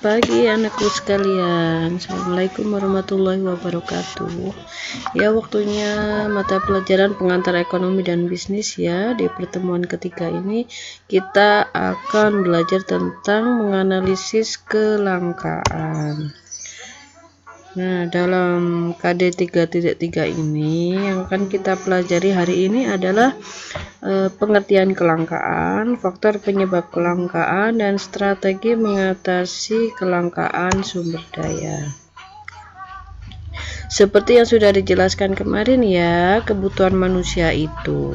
pagi anakku sekalian. Assalamualaikum warahmatullahi wabarakatuh. Ya, waktunya mata pelajaran pengantar ekonomi dan bisnis ya. Di pertemuan ketiga ini kita akan belajar tentang menganalisis kelangkaan. Nah, dalam KD 3.3 ini yang akan kita pelajari hari ini adalah pengertian kelangkaan, faktor penyebab kelangkaan, dan strategi mengatasi kelangkaan sumber daya. Seperti yang sudah dijelaskan kemarin ya, kebutuhan manusia itu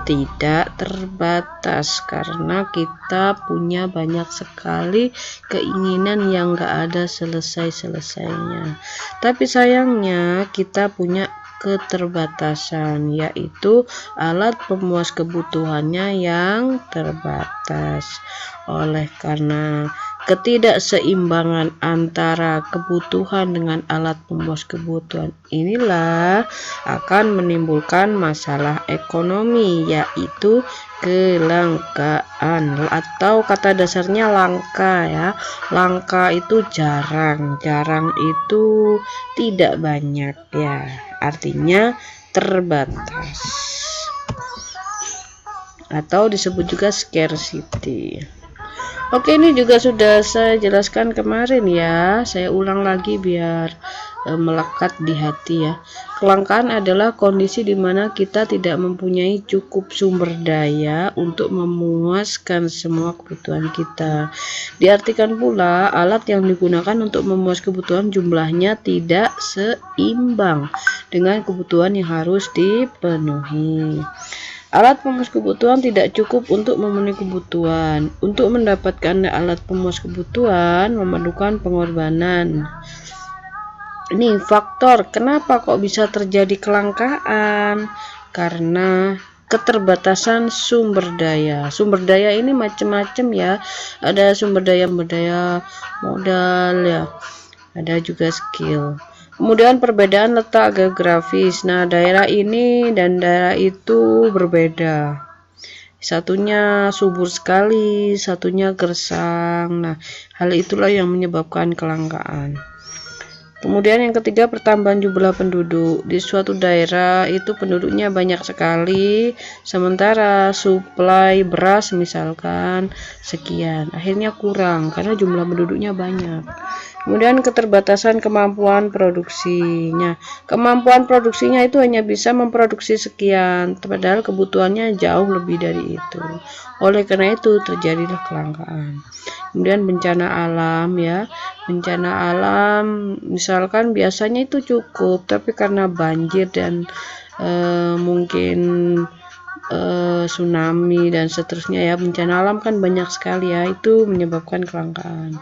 tidak terbatas karena kita punya banyak sekali keinginan yang gak ada selesai-selesainya. Tapi sayangnya kita punya keterbatasan, yaitu alat pemuas kebutuhannya yang terbatas. Oleh karena ketidakseimbangan antara kebutuhan dengan alat pemuas kebutuhan inilah akan menimbulkan masalah ekonomi, yaitu kelangkaan, atau kata dasarnya langka ya. Langka itu jarang, jarang itu tidak banyak ya, artinya terbatas atau disebut juga scarcity. Oke, ini juga sudah saya jelaskan kemarin ya. Saya ulang lagi biar melekat di hati ya. Kelangkaan adalah kondisi di mana kita tidak mempunyai cukup sumber daya untuk memuaskan semua kebutuhan kita. Diartikan pula alat yang digunakan untuk memuas kebutuhan jumlahnya tidak seimbang dengan kebutuhan yang harus dipenuhi. Alat pemuas kebutuhan tidak cukup untuk memenuhi kebutuhan. Untuk mendapatkan alat pemuas kebutuhan memerlukan pengorbanan. Ini faktor kenapa kok bisa terjadi kelangkaan? Karena keterbatasan sumber daya. Sumber daya ini macam-macam ya. Ada sumber daya modal ya. Ada juga skill. Kemudian perbedaan letak geografis. Nah, daerah ini dan daerah itu berbeda. Satunya subur sekali, satunya gersang. Nah, hal itulah yang menyebabkan kelangkaan. Kemudian yang ketiga, pertambahan jumlah penduduk. Di suatu daerah itu penduduknya banyak sekali, sementara suplai beras misalkan sekian, akhirnya kurang karena jumlah penduduknya banyak. Kemudian keterbatasan kemampuan produksinya. Kemampuan produksinya itu hanya bisa memproduksi sekian, padahal kebutuhannya jauh lebih dari itu. Oleh karena itu terjadilah kelangkaan. Kemudian bencana alam ya. Bencana alam misalkan biasanya itu cukup, tapi karena banjir dan mungkin tsunami dan seterusnya ya, bencana alam kan banyak sekali ya, itu menyebabkan kelangkaan.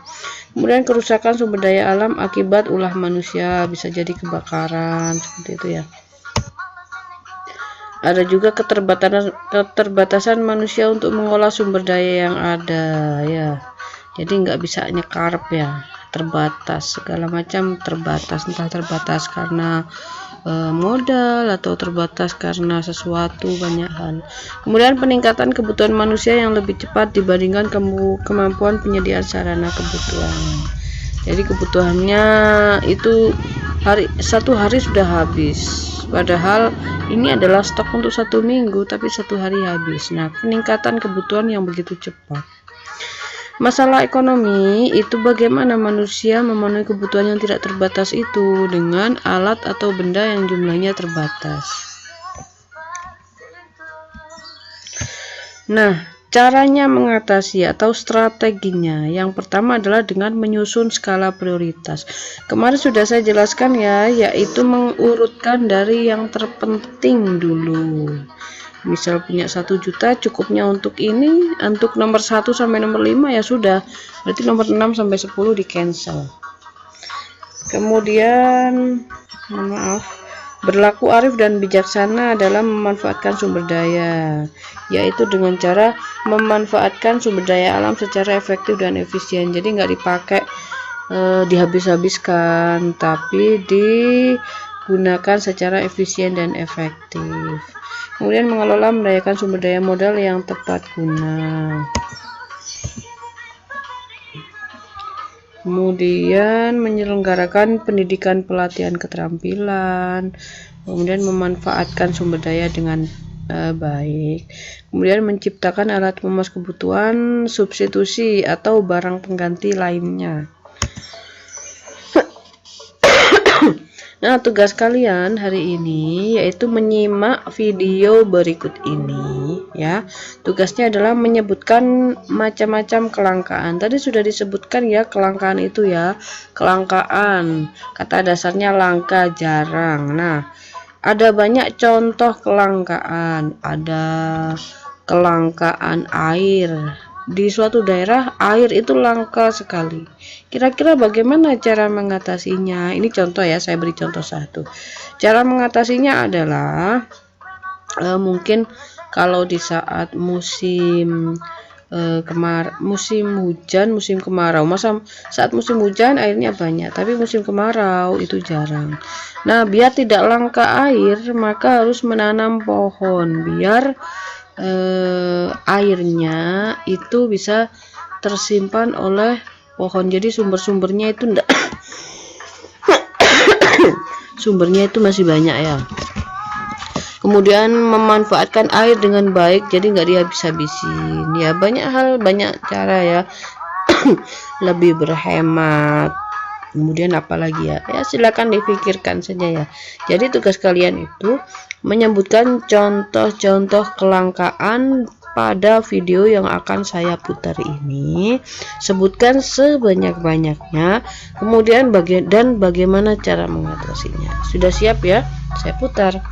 Kemudian kerusakan sumber daya alam akibat ulah manusia, bisa jadi kebakaran seperti itu ya. Ada juga keterbatasan manusia untuk mengolah sumber daya yang ada ya, jadi nggak bisa nyekarep ya, terbatas, segala macam terbatas, entah terbatas karena modal atau terbatas karena sesuatu, banyak hal. Kemudian peningkatan kebutuhan manusia yang lebih cepat dibandingkan kemampuan penyediaan sarana kebutuhan. Jadi kebutuhannya itu satu hari sudah habis, padahal ini adalah stok untuk 1 minggu, tapi 1 hari habis. Nah, peningkatan kebutuhan yang begitu cepat. Masalah ekonomi itu bagaimana manusia memenuhi kebutuhan yang tidak terbatas itu dengan alat atau benda yang jumlahnya terbatas. Nah, caranya mengatasi atau strateginya, yang pertama adalah dengan menyusun skala prioritas. Kemarin sudah saya jelaskan ya, yaitu mengurutkan dari yang terpenting dulu. Misal punya 1 juta, cukupnya untuk ini, untuk nomor 1 sampai nomor 5 ya sudah, berarti nomor 6 sampai 10 di cancel. Kemudian berlaku arif dan bijaksana dalam memanfaatkan sumber daya, yaitu dengan cara memanfaatkan sumber daya alam secara efektif dan efisien. Jadi nggak dipakai dihabis-habiskan, tapi digunakan secara efisien dan efektif. Kemudian mengelola mendayakan sumber daya modal yang tepat guna. kemudian menyelenggarakan pendidikan pelatihan keterampilan, kemudian memanfaatkan sumber daya dengan baik, kemudian menciptakan alat pemas kebutuhan substitusi atau barang pengganti lainnya. Nah, tugas kalian hari ini yaitu menyimak video berikut ini ya. Tugasnya adalah menyebutkan macam-macam kelangkaan. Tadi sudah disebutkan ya, kelangkaan itu ya. Kelangkaan, kata dasarnya langka, jarang. Nah, ada banyak contoh kelangkaan. Ada kelangkaan air. Di suatu daerah air itu langka sekali. Kira-kira bagaimana cara mengatasinya? Ini contoh ya, saya beri contoh satu. Cara mengatasinya adalah mungkin kalau di saat musim musim hujan, musim kemarau. Saat musim hujan airnya banyak, tapi musim kemarau itu jarang. Nah, biar tidak langka air, maka harus menanam pohon biar airnya itu bisa tersimpan oleh pohon. Jadi sumber-sumbernya itu enggak sumbernya itu masih banyak ya. Kemudian memanfaatkan air dengan baik, jadi nggak dihabis-habisin ya. Banyak hal, banyak cara ya. Lebih berhemat, kemudian apalagi ya, silakan dipikirkan saja ya. Jadi tugas kalian itu menyebutkan contoh-contoh kelangkaan pada video yang akan saya putar ini. Sebutkan sebanyak-banyaknya, kemudian bagaimana cara mengatasinya. Sudah siap ya? Saya putar.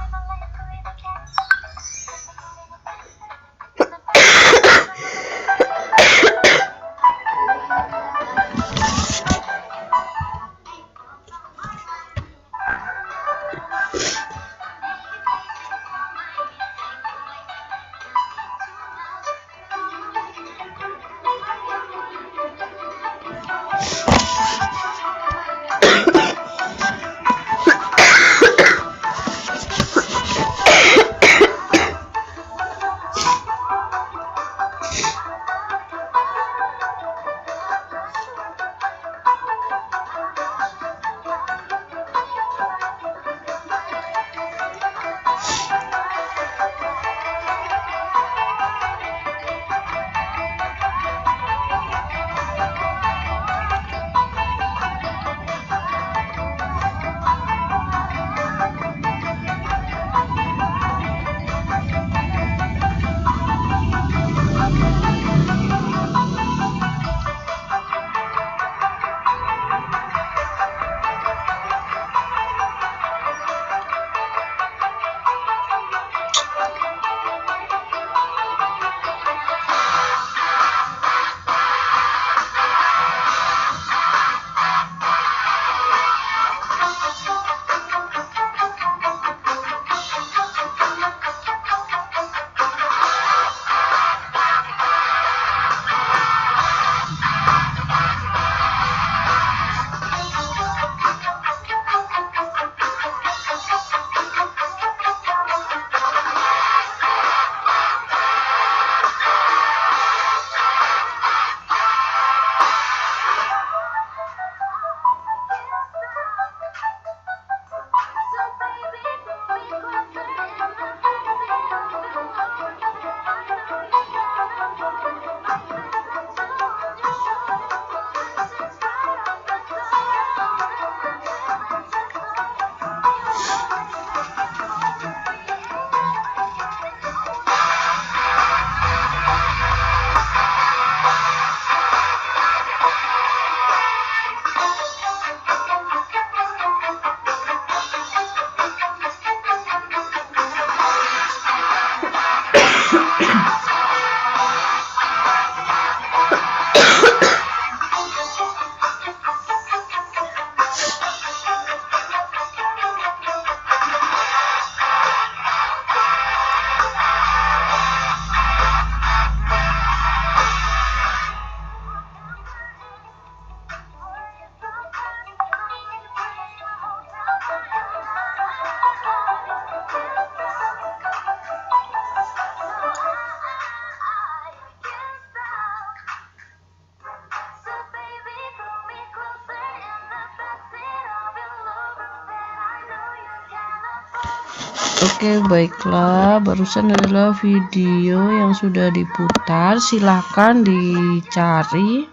Oke, baiklah, barusan adalah video yang sudah diputar. Silahkan dicari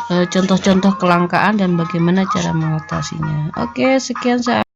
contoh-contoh kelangkaan dan bagaimana cara mengatasinya. Oke, sekian saya.